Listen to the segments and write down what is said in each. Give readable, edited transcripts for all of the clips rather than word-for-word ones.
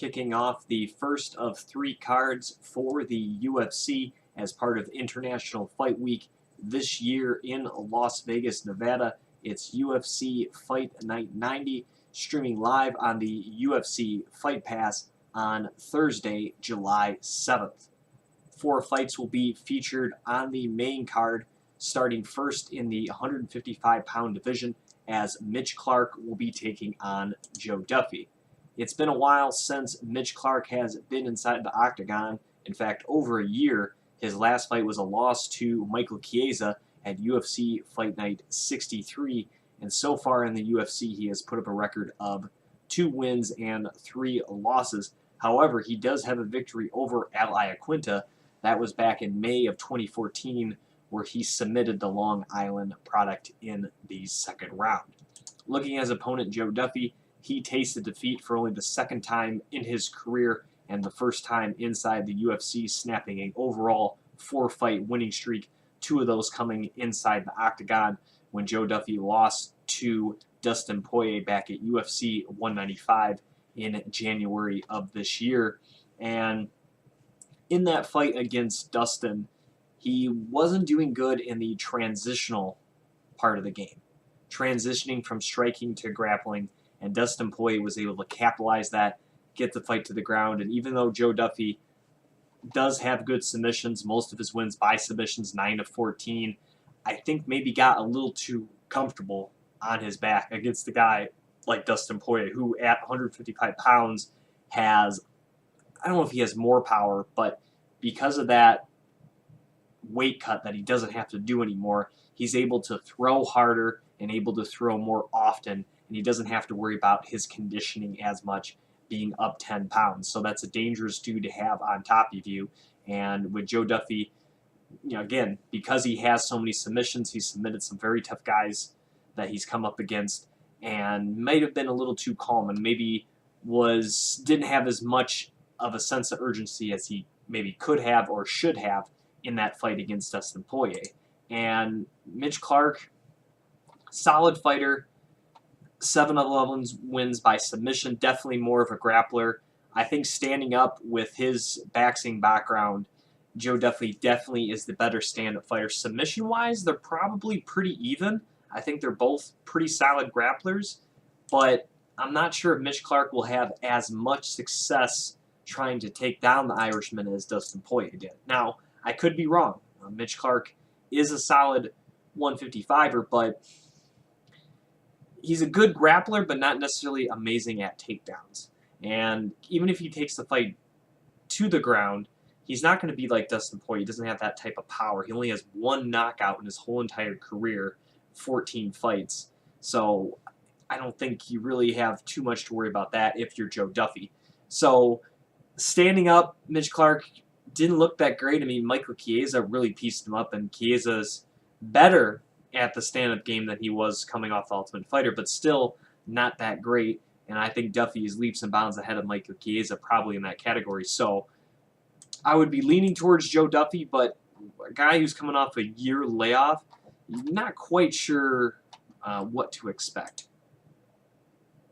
kicking off the first of 3 cards for the UFC as part of International Fight Week this year in Las Vegas, Nevada. It's UFC Fight Night 90, streaming live on the UFC Fight Pass on Thursday, July 7th. 4 fights will be featured on the main card, starting first in the 155-pound division as Mitch Clark will be taking on Joe Duffy. It's been a while since Mitch Clark has been inside the octagon. In fact, over a year. His last fight was a loss to Michael Chiesa at UFC Fight Night 63, and so far in the UFC he has put up a record of 2 wins and 3 losses. However, he does have a victory over Al Iaquinta. That was back in May of 2014, where he submitted the Long Island product in the second round. Looking at his opponent, Joe Duffy, he tasted defeat for only the 2nd time in his career and the 1st time inside the UFC, snapping an overall 4-fight winning streak, 2 of those coming inside the octagon when Joe Duffy lost to Dustin Poirier back at UFC 195 in January of this year. And in that fight against Dustin, he wasn't doing good in the transitional part of the game, transitioning from striking to grappling, and Dustin Poirier was able to capitalize that, get the fight to the ground. And even though Joe Duffy does have good submissions, most of his wins by submissions, 9 of 14, I think maybe got a little too comfortable on his back against a guy like Dustin Poirier, who at 155 pounds has, I don't know if he has more power, but because of that weight cut that he doesn't have to do anymore, he's able to throw harder and able to throw more often, and he doesn't have to worry about his conditioning as much, being up 10 pounds. So that's a dangerous dude to have on top of you. And with Joe Duffy, again, because he has so many submissions, he's submitted some very tough guys that he's come up against, and might have been a little too calm and maybe didn't have as much of a sense of urgency as he maybe could have or should have in that fight against Dustin Poirier. And Mitch Clark, solid fighter, 7 of 11 wins by submission, definitely more of a grappler. I think standing up with his boxing background, Joe Duffy definitely is the better stand-up fighter. Submission-wise, they're probably pretty even. I think they're both pretty solid grapplers, but I'm not sure if Mitch Clark will have as much success trying to take down the Irishman as Dustin Poirier did. Now, I could be wrong. Mitch Clark is a solid 155er, but he's a good grappler, but not necessarily amazing at takedowns. And even if he takes the fight to the ground, he's not going to be like Dustin Poirier. He doesn't have that type of power. He only has 1 knockout in his whole entire career, 14 fights. So I don't think you really have too much to worry about that if you're Joe Duffy. So standing up, Mitch Clark didn't look that great. I mean, Michael Chiesa really pieced him up, and Chiesa's better at the stand-up game than he was coming off the Ultimate Fighter, but still not that great. And I think Duffy is leaps and bounds ahead of Michael Chiesa probably in that category. So I would be leaning towards Joe Duffy, but a guy who's coming off a year layoff, not quite sure what to expect.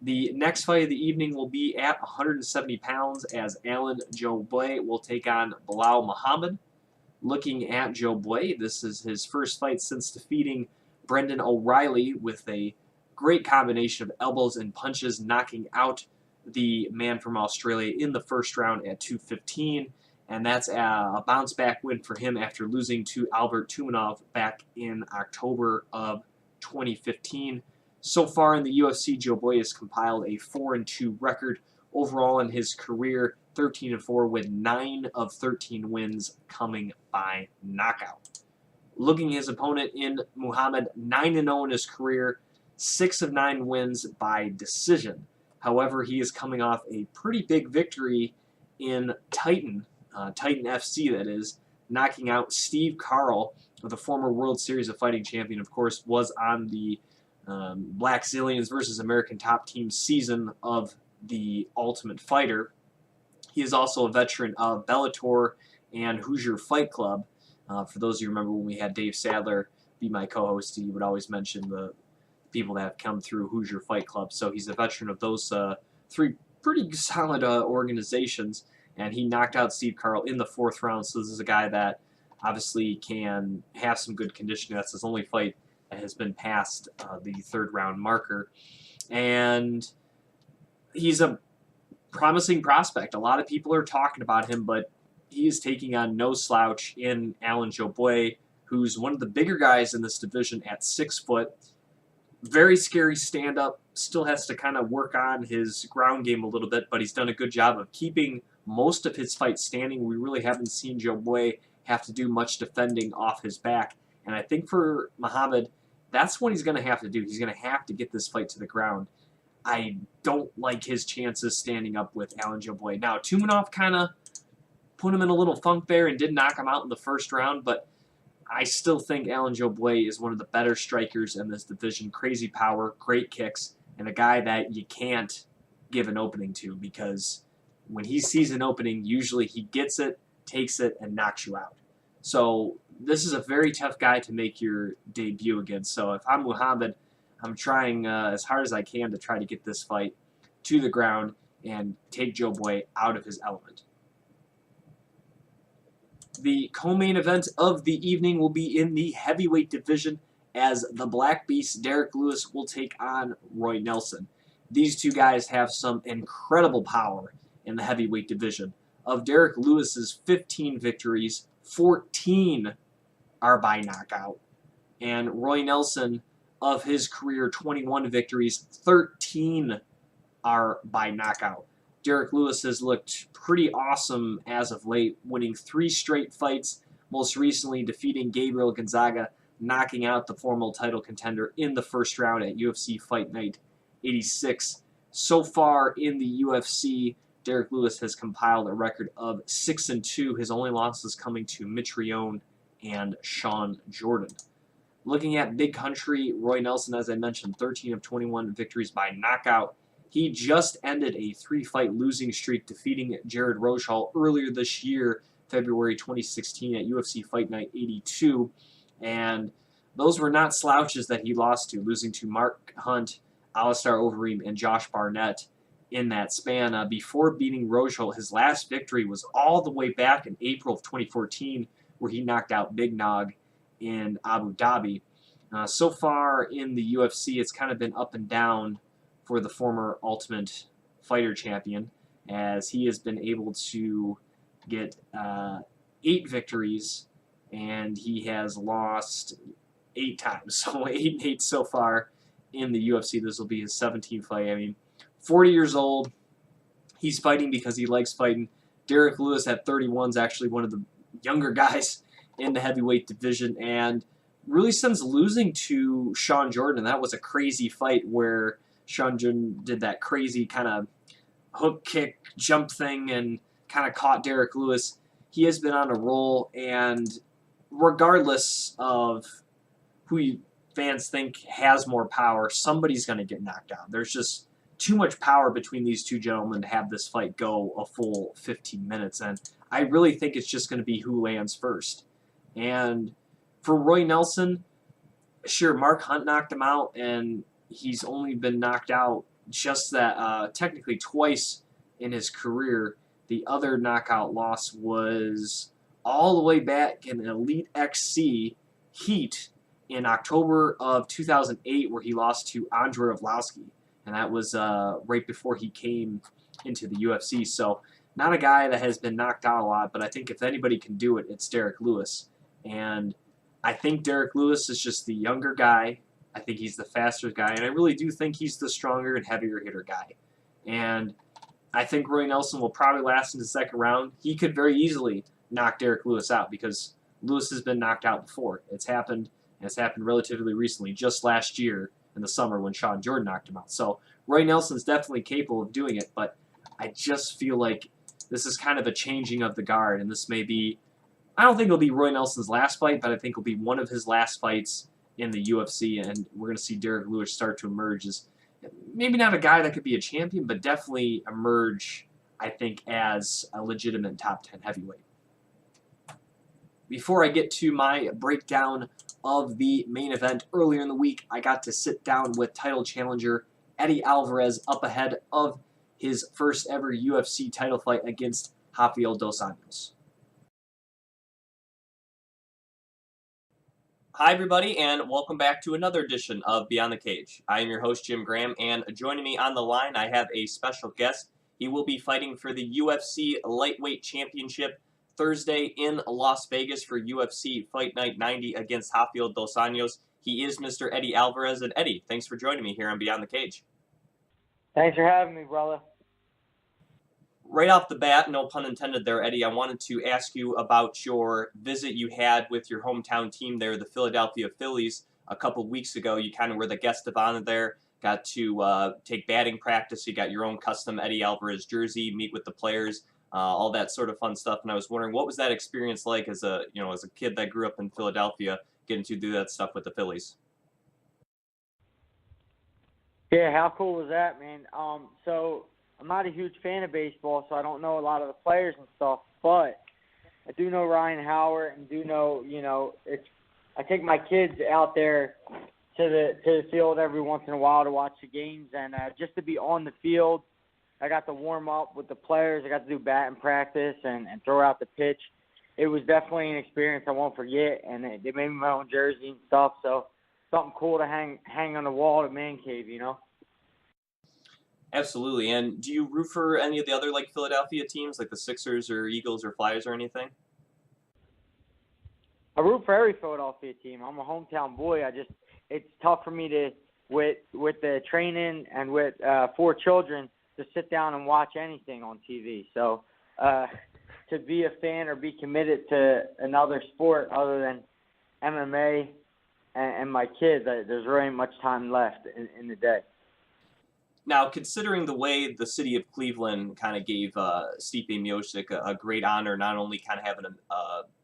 The next fight of the evening will be at 170 pounds as Alan Joe Boy will take on Bilal Muhammad. Looking at Joe Boy, this is his first fight since defeating Brendan O'Reilly with a great combination of elbows and punches, knocking out the man from Australia in the first round at 215. And that's a bounce-back win for him after losing to Albert Tumanov back in October of 2015. So far in the UFC, Joe Boy has compiled a 4-2 record overall in his career, 13-4 with 9 of 13 wins coming by knockout. Looking at his opponent in Muhammad, 9-0 in his career, 6 of 9 wins by decision. However, he is coming off a pretty big victory in Titan FC, that is, knocking out Steve Carl, the former World Series of Fighting champion, of course, was on the Black Zillions versus American Top Team season of the Ultimate Fighter. He is also a veteran of Bellator and Hoosier Fight Club. For those of you who remember when we had Dave Sadler be my co-host, he would always mention the people that have come through Hoosier Fight Club. So he's a veteran of those 3 pretty solid organizations, and he knocked out Steve Carl in the 4th round. So this is a guy that obviously can have some good conditioning. That's his only fight that has been past the 3rd round marker, and he's a promising prospect. A lot of people are talking about him, but he is taking on no slouch in Anjos, who's one of the bigger guys in this division at 6 foot. Very scary stand-up. Still has to kind of work on his ground game a little bit, but he's done a good job of keeping most of his fights standing. We really haven't seen Joe have to do much defending off his back. And I think for Muhammad, that's what he's going to have to do. He's going to have to get this fight to the ground. I don't like his chances standing up with Anjos. Now, Tumanov kind of put him in a little funk there and did knock him out in the 1st round, but I still think Anjos is one of the better strikers in this division. Crazy power, great kicks, and a guy that you can't give an opening to, because when he sees an opening, usually he gets it, takes it, and knocks you out. So this is a very tough guy to make your debut against. So if I'm Muhammad, I'm trying as hard as I can to try to get this fight to the ground and take Joe out of his element. The co-main event of the evening will be in the heavyweight division, as the Black Beast Derek Lewis will take on Roy Nelson. These two guys have some incredible power in the heavyweight division. Of Derek Lewis's 15 victories, 14 are by knockout. And Roy Nelson, of his career 21 victories, 13 are by knockout. Derek Lewis has looked pretty awesome as of late, winning 3 straight fights, most recently defeating Gabriel Gonzaga, knocking out the former title contender in the 1st round at UFC Fight Night 86. So far in the UFC, Derek Lewis has compiled a record of 6-2. His only losses coming to Mitrione and Sean Jordan. Looking at Big Country, Roy Nelson, as I mentioned, 13 of 21 victories by knockout. He just ended a 3-fight losing streak, defeating Jared Rojal earlier this year, February 2016, at UFC Fight Night 82. And those were not slouches that he lost to, losing to Mark Hunt, Alistair Overeem, and Josh Barnett in that span. Before beating Rojal, his last victory was all the way back in April of 2014, where he knocked out Big Nog in Abu Dhabi. So far in the UFC, it's kind of been up and down for the former Ultimate Fighter champion, as he has been able to get 8 victories, and he has lost 8 times. So 8-8 so far in the UFC. This will be his 17th fight. I mean, 40 years old. He's fighting because he likes fighting. Derek Lewis at 31 is actually one of the younger guys in the heavyweight division, and really since losing to Sean Jordan, that was a crazy fight where Sean Jordan did that crazy kind of hook kick jump thing and kind of caught Derek Lewis. He has been on a roll, and regardless of who fans think has more power, somebody's going to get knocked out. There's just too much power between these two gentlemen to have this fight go a full 15 minutes, and I really think it's just going to be who lands first. And for Roy Nelson, sure, Mark Hunt knocked him out, and he's only been knocked out just that technically twice in his career. The other knockout loss was all the way back in Elite XC Heat in October of 2008, where he lost to Andrei Arlovski, and that was right before he came into the UFC. So not a guy that has been knocked out a lot, but I think if anybody can do it, it's Derek Lewis. And I think Derek Lewis is just the younger guy. I think he's the faster guy, and I really do think he's the stronger and heavier hitter guy. And I think Roy Nelson will probably last in the 2nd round. He could very easily knock Derek Lewis out, because Lewis has been knocked out before. It's happened, and it's happened relatively recently, just last year in the summer when Sean Jordan knocked him out. So Roy Nelson's definitely capable of doing it, but I just feel like this is kind of a changing of the guard, and this may be, I don't think it'll be Roy Nelson's last fight, but I think it'll be one of his last fights in the UFC, and we're going to see Derek Lewis start to emerge as maybe not a guy that could be a champion, but definitely emerge, I think, as a legitimate top 10 heavyweight. Before I get to my breakdown of the main event, earlier in the week, I got to sit down with title challenger Eddie Alvarez up ahead of his first ever UFC title fight against Rafael dos Anjos. Hi, everybody, and welcome back to another edition of Beyond the Cage. I am your host, Jim Graham, and joining me on the line, I have a special guest. He will be fighting for the UFC Lightweight Championship Thursday in Las Vegas for UFC Fight Night 90 against Rafael dos Anjos. He is Mr. Eddie Alvarez. And Eddie, thanks for joining me here on Beyond the Cage. Thanks for having me, brother. Right off the bat, no pun intended there, Eddie, I wanted to ask you about your visit you had with your hometown team there, the Philadelphia Phillies, a couple weeks ago. You kind of were the guest of honor there, got to take batting practice. You got your own custom Eddie Alvarez jersey, meet with the players, all that sort of fun stuff. And I was wondering, what was that experience like as a kid that grew up in Philadelphia, getting to do that stuff with the Phillies? Yeah, how cool was that, man? So I'm not a huge fan of baseball, so I don't know a lot of the players and stuff, but I do know Ryan Howard and do know, I take my kids out there to the field every once in a while to watch the games, and just to be on the field, I got to warm up with the players. I got to do batting practice and throw out the pitch. It was definitely an experience I won't forget, and they made me my own jersey and stuff, so something cool to hang on the wall at Man Cave, Absolutely. And do you root for any of the other Philadelphia teams, like the Sixers or Eagles or Flyers or anything? I root for every Philadelphia team. I'm a hometown boy. It's tough for me to, with the training and with 4 children, to sit down and watch anything on TV. So to be a fan or be committed to another sport other than MMA and my kids, there's really much time left in the day. Now, considering the way the city of Cleveland kind of gave Stipe Miocic a great honor, not only kind of having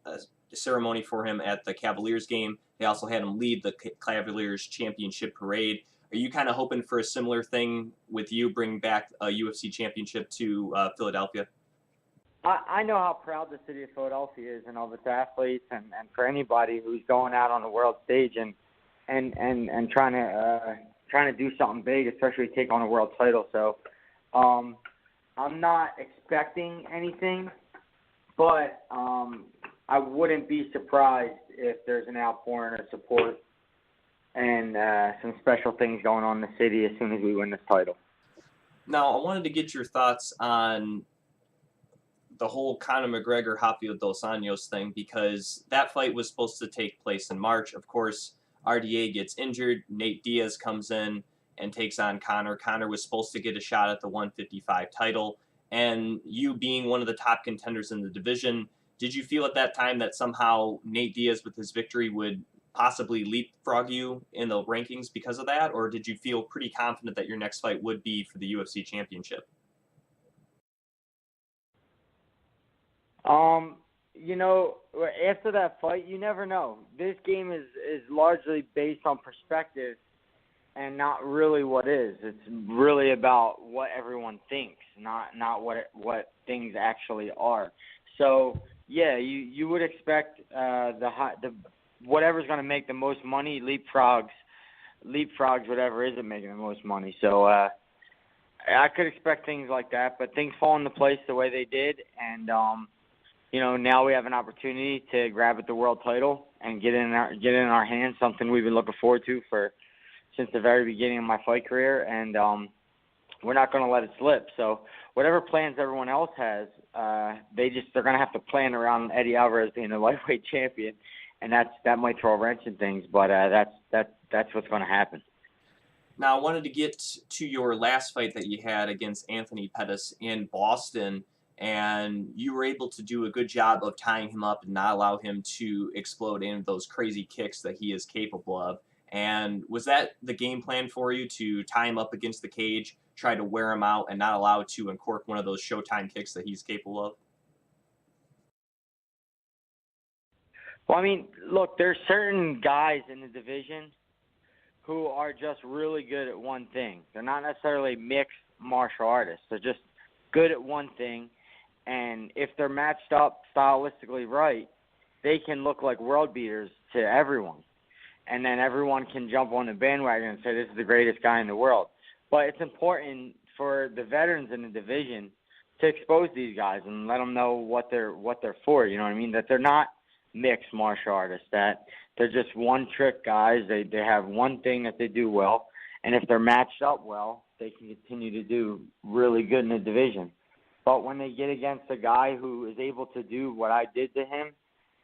a ceremony for him at the Cavaliers game, they also had him lead the Cavaliers championship parade. Are you kind of hoping for a similar thing with you, bringing back a UFC championship to Philadelphia? I know how proud the city of Philadelphia is and all its athletes and for anybody who's going out on the world stage and trying to do something big, especially take on a world title. So I'm not expecting anything, but I wouldn't be surprised if there's an outpouring of support and some special things going on in the city as soon as we win this title. Now, I wanted to get your thoughts on the whole Conor McGregor Rafael dos Anjos thing, because that fight was supposed to take place in March. Of course, RDA gets injured. Nate Diaz comes in and takes on Conor. Conor was supposed to get a shot at the 155 title. And you being one of the top contenders in the division, did you feel at that time that somehow Nate Diaz with his victory would possibly leapfrog you in the rankings because of that? Or did you feel pretty confident that your next fight would be for the UFC championship? After that fight, you never know. This game is largely based on perspective and not really what is. It's really about what everyone thinks, not what things actually are. So, yeah, you would expect the whatever's going to make the most money leapfrogs whatever isn't making the most money. So I could expect things like that, but things fall into place the way they did, and now we have an opportunity to grab at the world title and get it in our hands, something we've been looking forward to since the very beginning of my fight career, and we're not going to let it slip. So whatever plans everyone else has, they're going to have to plan around Eddie Alvarez being the lightweight champion, and that might throw a wrench in things, but that's what's going to happen. Now, I wanted to get to your last fight that you had against Anthony Pettis in Boston, and you were able to do a good job of tying him up and not allow him to explode into those crazy kicks that he is capable of. And was that the game plan for you, to tie him up against the cage, try to wear him out, and not allow it to uncork one of those Showtime kicks that he's capable of? Well, I mean, look, there's certain guys in the division who are just really good at one thing. They're not necessarily mixed martial artists. They're just good at one thing, and if they're matched up stylistically right, they can look like world beaters to everyone. And then everyone can jump on the bandwagon and say, this is the greatest guy in the world. But it's important for the veterans in the division to expose these guys and let them know what they're for. You know what I mean? That they're not mixed martial artists. That they're just one trick guys. They have one thing that they do well, and if they're matched up well, they can continue to do really good in the division. But when they get against a guy who is able to do what I did to him,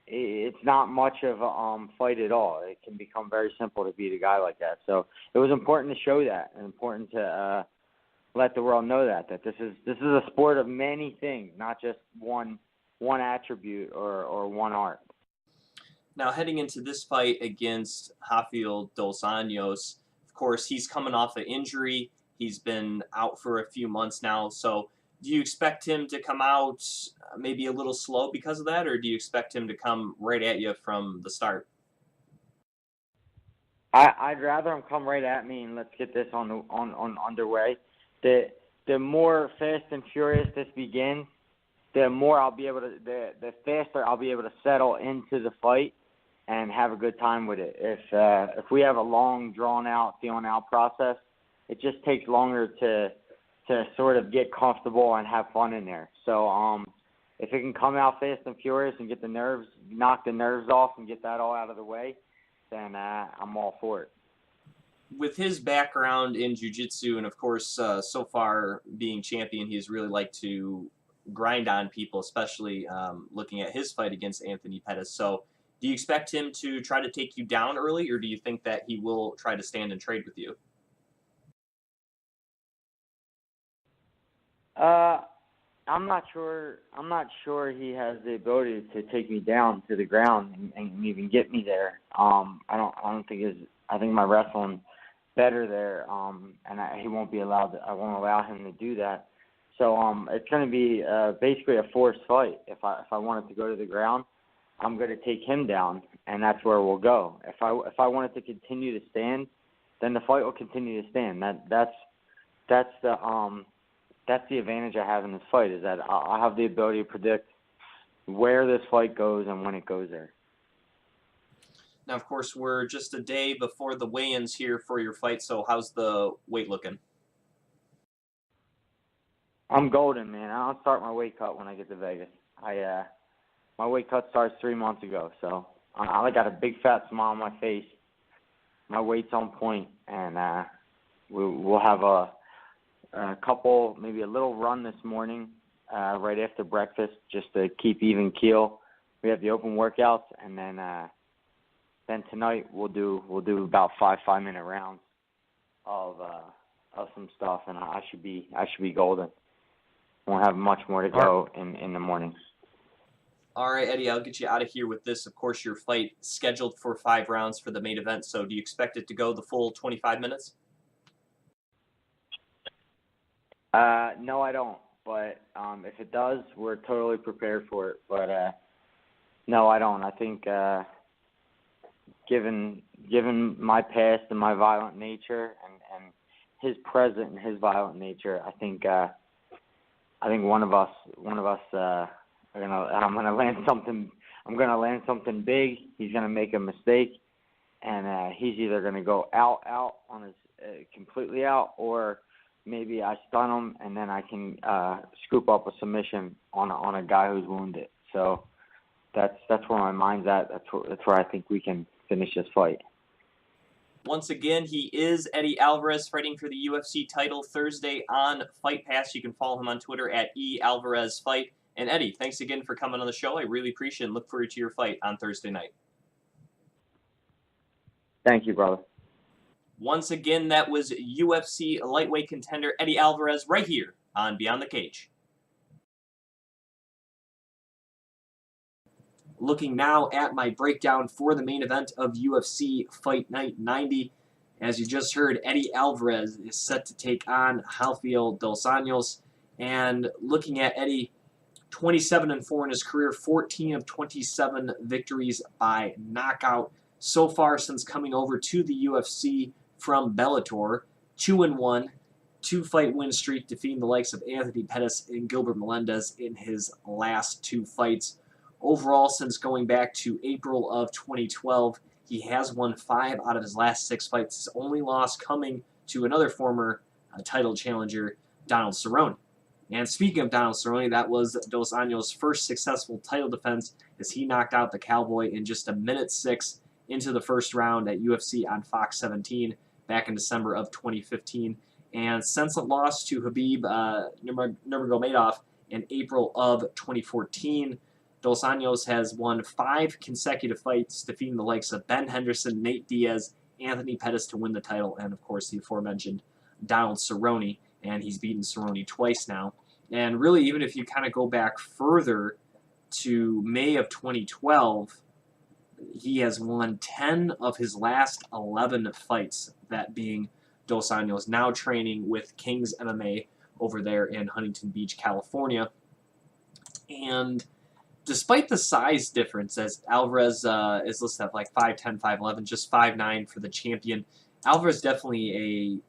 it's not much of a fight at all. It can become very simple to beat a guy like that. So it was important to show that, and important to let the world know that this is a sport of many things, not just one attribute or one art. Now, heading into this fight against Rafael dos Anjos, of course, he's coming off an injury. He's been out for a few months now. So do you expect him to come out maybe a little slow because of that, or do you expect him to come right at you from the start? I'd rather him come right at me and let's get this on underway. The more fast and furious this begins, the more I'll be able to the faster I'll be able to settle into the fight and have a good time with it. If we have a long, drawn out, feeling out process, it just takes longer to sort of get comfortable and have fun in there. So if it can come out fast and furious and knock the nerves off and get that all out of the way, then I'm all for it. With his background in jiu-jitsu and, of course, so far being champion, he's really liked to grind on people, especially looking at his fight against Anthony Pettis. So do you expect him to try to take you down early, or do you think that he will try to stand and trade with you? I'm not sure. I'm not sure he has the ability to take me down to the ground and even get me there. I think my wrestling better there, and he won't be allowed. I won't allow him to do that. So it's going to be basically a forced fight. If I wanted to go to the ground, I'm going to take him down, and that's where we'll go. If I wanted to continue to stand, then the fight will continue to stand. That's the advantage I have in this fight, is that I have the ability to predict where this fight goes and when it goes there. Now, of course, we're just a day before the weigh-ins here for your fight, so how's the weight looking? I'm golden, man. I'll start my weight cut when I get to Vegas. My weight cut starts 3 months ago, so I got a big fat smile on my face. My weight's on point, and we'll have a couple, maybe a little run this morning right after breakfast, just to keep even keel. We have the open workouts, and then tonight we'll do about 5-minute rounds of some stuff, and I should be golden. Won't have much more to go in the morning. All right, Eddie, I'll get you out of here with this. Of course, your fight scheduled for 5 rounds for the main event, so do you expect it to go the full 25 minutes? No, I don't. But if it does, we're totally prepared for it. But no, I don't. I think given my past and my violent nature and his present and his violent nature, I think one of us I'm gonna land something big. He's gonna make a mistake, and he's either gonna go out on his completely out, or maybe I stun him and then I can scoop up a submission on a guy who's wounded. So that's where my mind's at. That's where I think we can finish this fight. Once again, he is Eddie Alvarez, fighting for the UFC title Thursday on Fight Pass. You can follow him on Twitter at @EAlvarezFight. And Eddie, thanks again for coming on the show. I really appreciate it and look forward to your fight on Thursday night. Thank you, brother. Once again, that was UFC lightweight contender Eddie Alvarez right here on Beyond the Cage. Looking now at my breakdown for the main event of UFC Fight Night 90. As you just heard, Eddie Alvarez is set to take on Rafael dos Anjos. And looking at Eddie, 27-4 in his career, 14 of 27 victories by knockout. So far since coming over to the UFC from Bellator, 2-1, 2-fight win streak, defeating the likes of Anthony Pettis and Gilbert Melendez in his last 2 fights. Overall, since going back to April of 2012, he has won 5 out of his last 6 fights. His only loss coming to another former title challenger, Donald Cerrone. And speaking of Donald Cerrone, that was Dos Anjos' first successful title defense as he knocked out the Cowboy in just a minute 6 into the first round at UFC on Fox 17 back in December of 2015. And since a loss to Khabib Nurmagomedov in April of 2014, Dos Anjos has won 5 consecutive fights, defeating the likes of Ben Henderson, Nate Diaz, Anthony Pettis to win the title, and of course the aforementioned Donald Cerrone, and he's beaten Cerrone twice now. And really, even if you kind of go back further to May of 2012, he has won 10 of his last 11 fights, that being Dos Anjos, now training with King's MMA over there in Huntington Beach, California. And despite the size difference, as Alvarez is listed at like 5'10", 5'11", just 5'9" for the champion, Alvarez definitely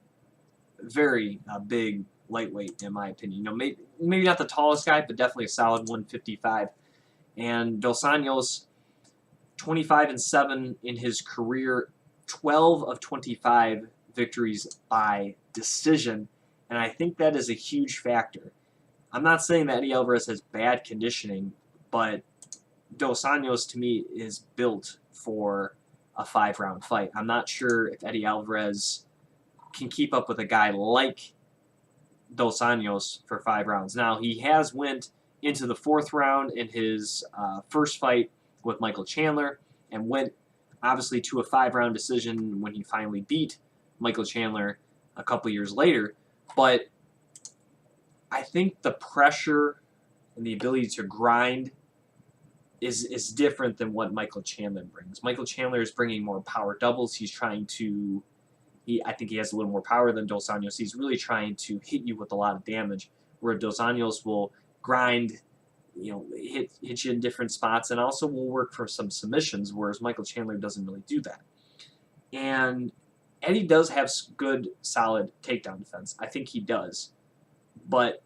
a very big lightweight, in my opinion. You know, maybe not the tallest guy, but definitely a solid 155. And Dos Anjos, 25-7 in his career, 12 of 25 victories by decision, and I think that is a huge factor. I'm not saying that Eddie Alvarez has bad conditioning, but Dos Anjos, to me, is built for a 5-round fight. I'm not sure if Eddie Alvarez can keep up with a guy like Dos Anjos for 5 rounds. Now, he has went into the 4th round in his first fight with Michael Chandler and went, obviously, to a 5-round decision when he finally beat Michael Chandler a couple years later. But I think the pressure and the ability to grind is different than what Michael Chandler brings. Michael Chandler is bringing more power doubles. He's trying to... I think he has a little more power than Dos Anjos. He's really trying to hit you with a lot of damage, where Dos Anjos will grind, you know, hit you in different spots, and also will work for some submissions, whereas Michael Chandler doesn't really do that. And Eddie does have good, solid takedown defense. I think he does. But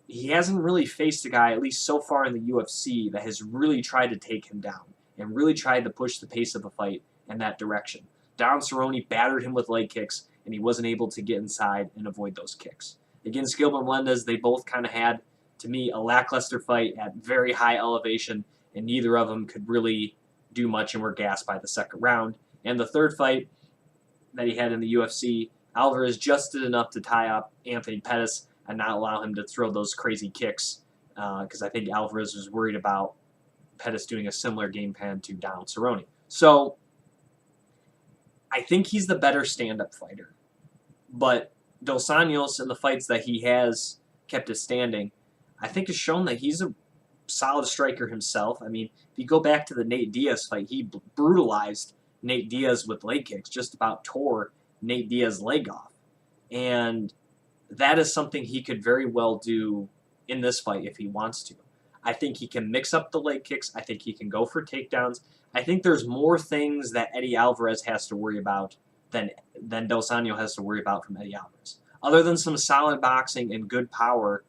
he hasn't really faced a guy, at least so far in the UFC, that has really tried to take him down and really tried to push the pace of the fight in that direction. Donald Cerrone battered him with leg kicks, and he wasn't able to get inside and avoid those kicks. Against Gilbert Melendez, they both kind of had, to me, a lackluster fight at very high elevation, and neither of them could really do much and were gassed by the 2nd round. And the 3rd fight that he had in the UFC, Alvarez just did enough to tie up Anthony Pettis and not allow him to throw those crazy kicks, because I think Alvarez was worried about Pettis doing a similar game plan to Donald Cerrone. So I think he's the better stand-up fighter. But Dos Anjos, in the fights that he has kept his standing, I think has shown that he's a solid striker himself. I mean, if you go back to the Nate Diaz fight, he brutalized Nate Diaz with leg kicks, just about tore Nate Diaz's leg off. And that is something he could very well do in this fight if he wants to. I think he can mix up the leg kicks. I think he can go for takedowns. I think there's more things that Eddie Alvarez has to worry about than Dos Anjos has to worry about from Eddie Alvarez. Other than some solid boxing and good power,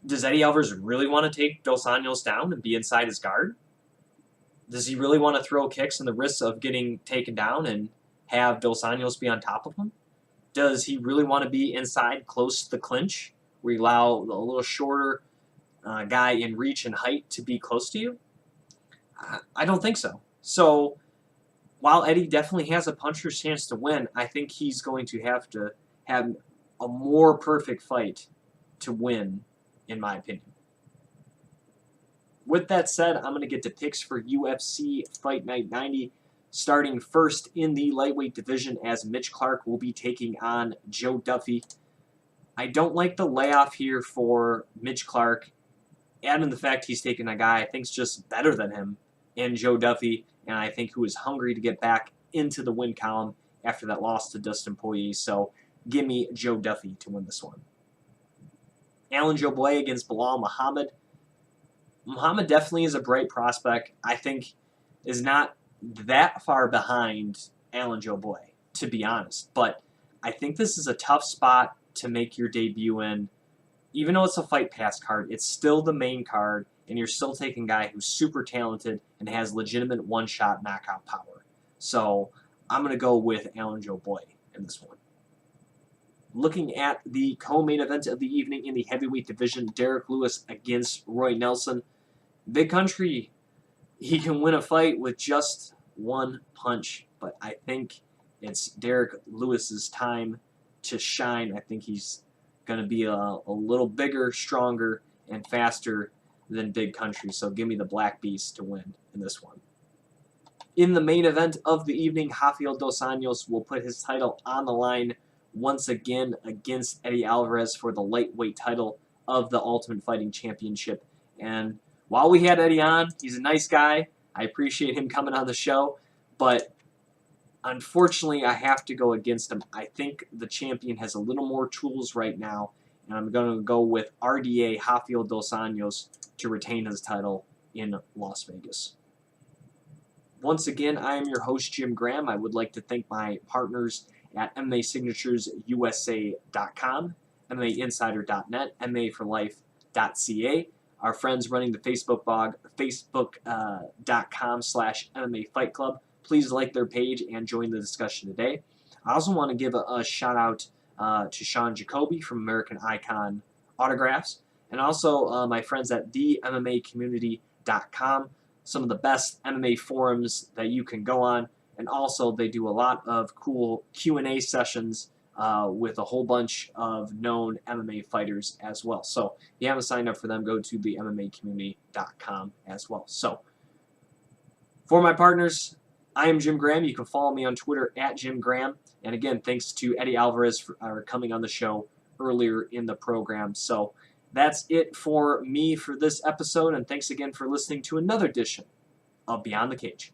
does Eddie Alvarez really want to take Dos Anjos down and be inside his guard? Does he really want to throw kicks and the risks of getting taken down and have Dos Anjos be on top of him? Does he really want to be inside close to the clinch, where you allow a little shorter guy in reach and height to be close to you? I don't think so. So while Eddie definitely has a puncher's chance to win, I think he's going to have a more perfect fight to win, in my opinion. With that said, I'm going to get to picks for UFC Fight Night 90. Starting first in the lightweight division, as Mitch Clark will be taking on Joe Duffy. I don't like the layoff here for Mitch Clark, and in the fact he's taking a guy I think is just better than him in Joe Duffy, and I think who is hungry to get back into the win column after that loss to Dustin Poirier. So give me Joe Duffy to win this one. Alan Joboy against Bilal Muhammad. Muhammad definitely is a bright prospect. I think is not that far behind Alan Joboy, to be honest. But I think this is a tough spot to make your debut in. Even though it's a Fight Pass card, it's still the main card, and you're still taking a guy who's super talented and has legitimate one-shot knockout power. So I'm going to go with Alan Joboy in this one. Looking at the co-main event of the evening in the heavyweight division, Derek Lewis against Roy Nelson. Big Country, he can win a fight with just one punch, but I think it's Derek Lewis's time to shine. I think he's going to be a little bigger, stronger, and faster than Big Country, so give me the Black Beast to win in this one. In the main event of the evening, Rafael dos Anjos will put his title on the line once again against Eddie Alvarez for the lightweight title of the Ultimate Fighting Championship. And while we had Eddie on, he's a nice guy. I appreciate him coming on the show, but unfortunately, I have to go against him. I think the champion has a little more tools right now, and I'm going to go with RDA Rafael dos Anjos to retain his title in Las Vegas. Once again, I am your host, Jim Graham. I would like to thank my partners at MMASignaturesUSA.com, MMAinsider.net, MMAforlife.ca, our friends running the Facebook blog, Facebook.com/MMA Fight Club. Please like their page and join the discussion today. I also want to give a shout out to Sean Jacoby from American Icon Autographs, and also my friends at TheMMACommunity.com, some of the best MMA forums that you can go on, and also they do a lot of cool Q&A sessions with a whole bunch of known MMA fighters as well. So if you haven't signed up for them, go to TheMMACommunity.com as well. So for my partners, I am Jim Graham. You can follow me on Twitter at Jim Graham. And again, thanks to Eddie Alvarez for coming on the show earlier in the program. So that's it for me for this episode, and thanks again for listening to another edition of Beyond the Cage.